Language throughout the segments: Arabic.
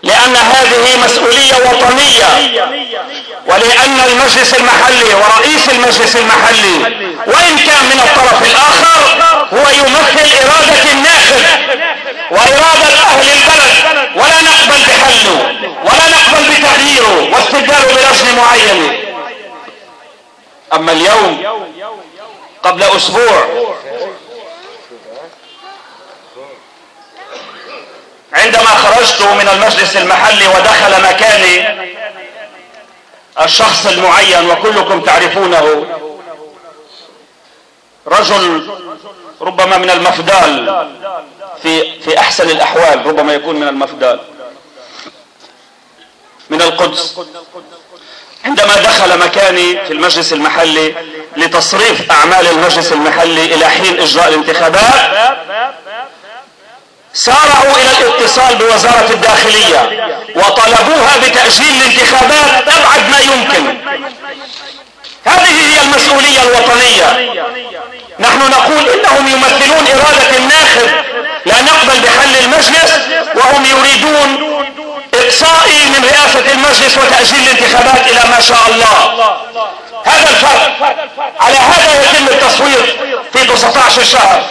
لأن هذه مسؤولية وطنية، ولأن المجلس المحلي ورئيس المجلس المحلي وإن كان من الطرف الآخر هو يمثل إرادة الناخب وإرادة أهل البلد، ولا نقبل بحله ولا نقبل بتغييره واستبداله برجل معين. أما اليوم قبل أسبوع عندما خرجت من المجلس المحلي ودخل مكاني الشخص المعين وكلكم تعرفونه، رجل ربما من المفدال في أحسن الأحوال، ربما يكون من المفدال من القدس. عندما دخل مكاني في المجلس المحلي لتصريف أعمال المجلس المحلي إلى حين إجراء الانتخابات، سارعوا إلى الاتصال بوزارة الداخلية وطلبوها بتأجيل الانتخابات أبعد ما يمكن. هذه هي المسؤولية الوطنية. نحن نقول إنهم يمثلون إرادة الناخب، لا نقبل بحل المجلس، وهم يريدون إقصائي من رئاسة المجلس وتأجيل الانتخابات إلى ما شاء الله. هذا الفرق. على هذا يتم التصويت في 19 شهر،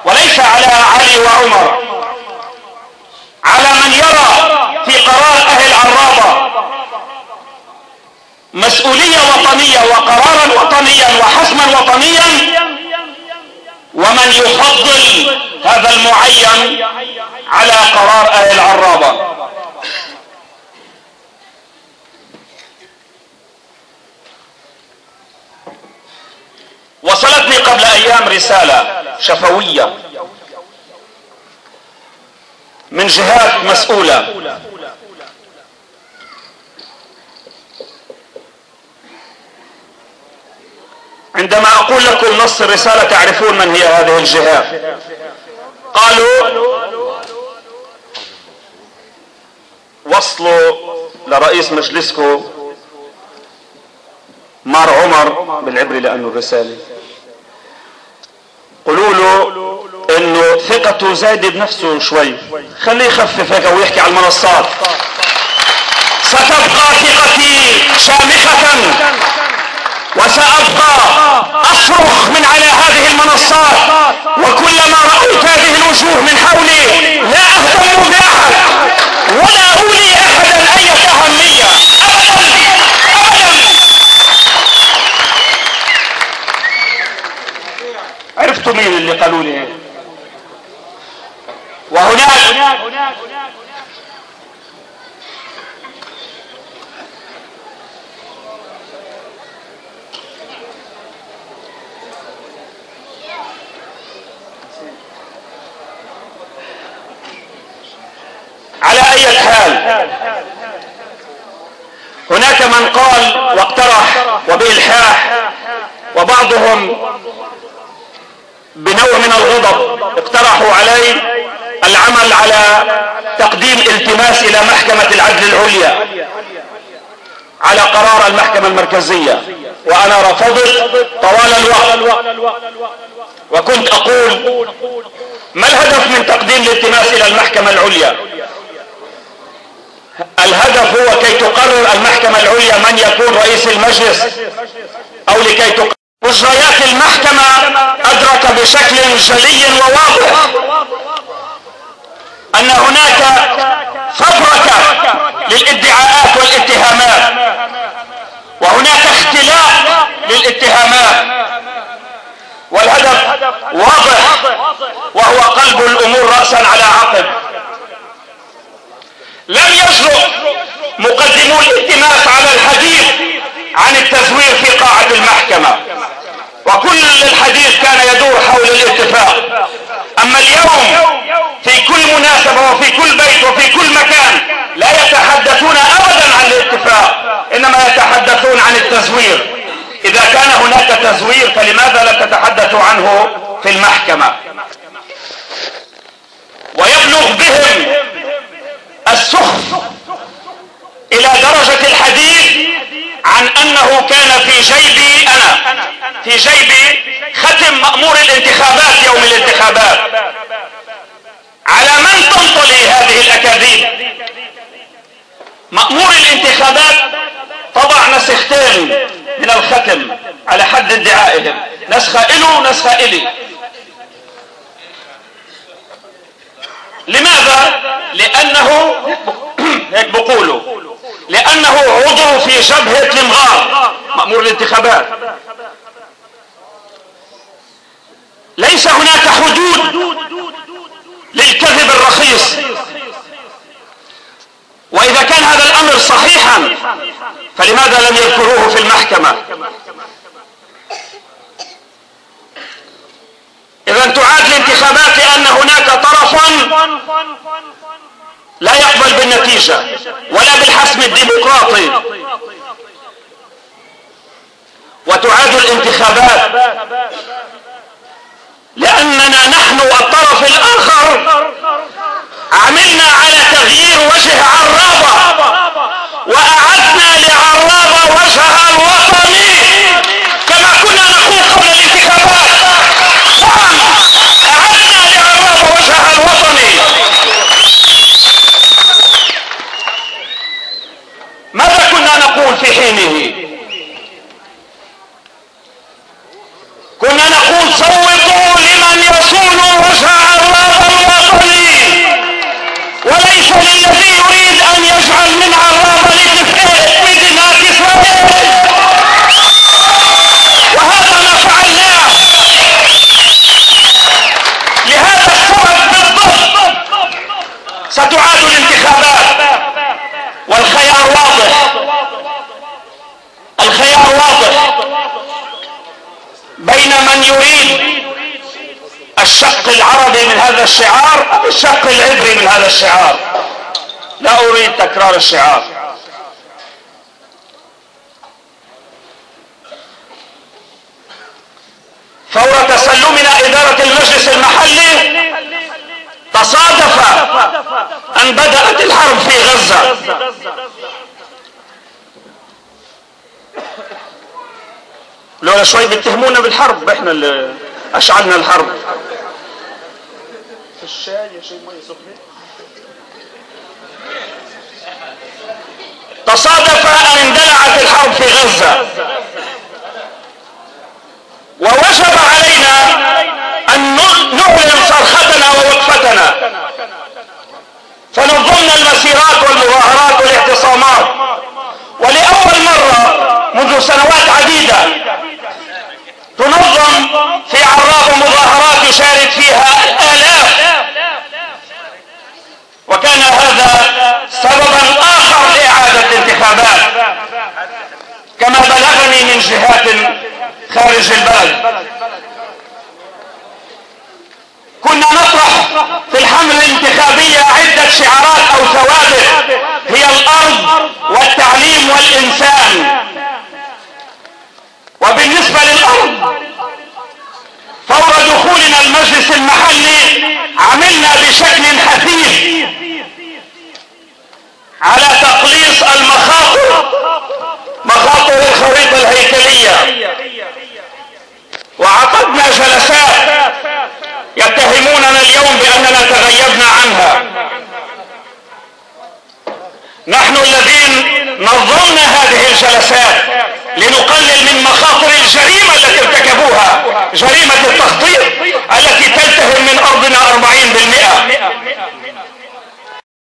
وليس على علي وعمر، على من يرى في قرار أهل عرابة مسؤولية وطنية وقرارا وطنيا وحسما وطنيا، ومن يفضل هذا المعين على قرار أهل عرابة. وصلتني قبل أيام رسالة شفوية من جهات مسؤولة عندما أقول لكم نص الرسالة تعرفون من هي هذه الجهات. قالوا وصلوا لرئيس مجلسكم مار عمر بالعبري لأنه الرسالة، قولوا له انه ثقته زايدة بنفسه شوي، خليه يخفف هيك ويحكي على المنصات. ستبقى ثقتي شامخة وسأبقى أصرخ من على هذه المنصات، وكلما رأيت هذه الوجوه من حولي لا أهتم بأحد ولا أولي أحدا أي أهمية أبدا أبدا. عرفتوا مين اللي قالوا لي هيك؟ وهناك على أي حال هناك من قال واقترح وبإلحاح، وبعضهم بنوع من الغضب اقترحوا علي العمل على تقديم التماس إلى محكمة العدل العليا على قرار المحكمة المركزية، وأنا رفضت طوال الوقت، وكنت أقول ما الهدف من تقديم الالتماس إلى المحكمة العليا؟ الهدف هو كي تقرر المحكمة العليا من يكون رئيس المجلس، أو لكي تقرر. مجريات المحكمة أدرك بشكل جلي وواضح أن هناك فبركة للادعاءات والاتهامات، وهناك اختلاق للاتهامات، والهدف واضح وهو قلب الأمور رأسا على عقب. لم يجرؤ مقدمو الالتماس على الحديث عن التزوير في قاعة المحكمة، وكل الحديث كان يدور حول الاتفاق. أما اليوم في كل مناسبة وفي كل بيت وفي كل مكان لا يتحدثون أبدا عن الاتفاق، إنما يتحدثون عن التزوير. إذا كان هناك تزوير فلماذا لا تتحدثوا عنه في المحكمة؟ ويبلغ بهم السخف إلى درجة الحديث عن أنه كان في جيبي أنا، في جيبي ختم مأمور الانتخابات يوم الانتخابات. على من تنطلي هذه الأكاذيب؟ الانتخابات طبع نسختين من الختم على حد ادعائهم، نسخة إله ونسخة إلي. لماذا؟ لأنه هيك بقولوا لأنه عضو في جبهة الإمغار مأمور الانتخابات. ليس هناك حدود للكذب الرخيص، وإذا كان هذا الأمر صحيحا فلماذا لم يذكروه في المحكمة؟ إذا تعاد الانتخابات لأن هناك طرفا لا يقبل بالنتيجة ولا بالحسم الديمقراطي، وتعاد الانتخابات لأننا نحن الطرف الآخر عملنا على تغيير وجه عرابة وأعدنا لعرابة وجهها الوطني كما كنا نقول قبل الانتخابات. أعدنا لعرابة وجهها الوطني. ماذا كنا نقول في حينه؟ كنا نقول صوتوا لمن يصون وجه عرابة الوطني وليس للذي يريد أن يجعل من عرابة لتفكير مدينة إسرائيل. وهذا ما فعلناه. لهذا السبب بالضبط ستعاد الانتخابات، والخيار واضح. الخيار واضح بين من يريد الشق العربي من هذا الشعار أو الشق العبري من هذا الشعار. لا أريد تكرار الشعار. فور تسلمنا إدارة المجلس المحلي تصادف أن بدأت الحرب في غزة. لولا شوي بيتهمونا بالحرب، احنا اللي اشعلنا الحرب. في الشاي يا شيء ميه سخنه. تصادف ان اندلعت الحرب في غزة، ووجب علينا ان نعلن صرختنا ووقفتنا، فنظمنا المسيرات والمظاهرات والاعتصامات. ولأول مرة منذ سنوات عديدة تنظم في عرابة مظاهرات يشارك فيها الآلاف، وكان هذا سببا آخر لإعادة الانتخابات كما بلغني من جهات خارج البلد. كنا نطرح في الحملة الانتخابية عدة شعارات أو ثوابت هي الأرض والتعليم والإنسان. وبالنسبة للأرض فور دخولنا المجلس المحلي عملنا بشكل حثيث على تقليص مخاطر الخريطة الهيكلية، وعقدنا جلسات يتهموننا اليوم بأننا تغيبنا عنها. نحن الذين نظمنا هذه الجلسات